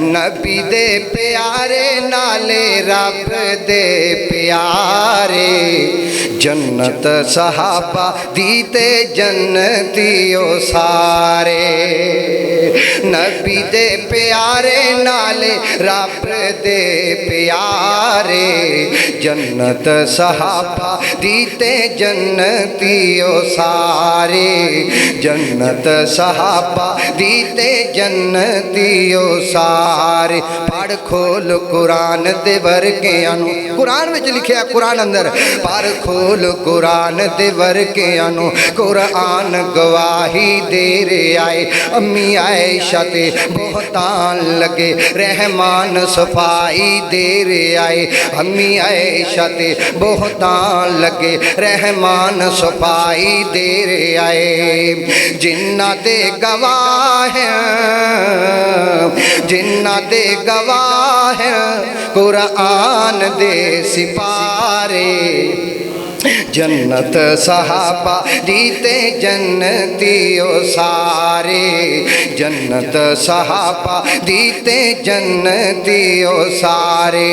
नबी दे प्यारे नाले रब दे प्यारे जन्नत सहाबा दीते जन्नतियों सारे नबी दे प्यारे नाले रब दे प्यारे जन्नत सहाबा दीते जन्नतियों सारे जन्नत सहाबा दीते जन्नतियों सारे पढ़ खोल कुरान दे वर्गियां नूं कुरान विच लिखिया कुरान अंदर पढ़ खोल कुरान दे वर्गियां नूं कुरान गवाही दे रे आए अम्मी आयशा ते बोहतान लगे रहमान सफाई दे रे आए अम्मी आयशा ते बोहतान लगे रहमान सफाई दे रे आए जिन्ना दे गवाह जिन्ना दे गवाह कुरान दे सिपारे जन्नत सहाबा दीते जन्नतियों सारे जन्नत सहाबा दीते जन्नतियों सारे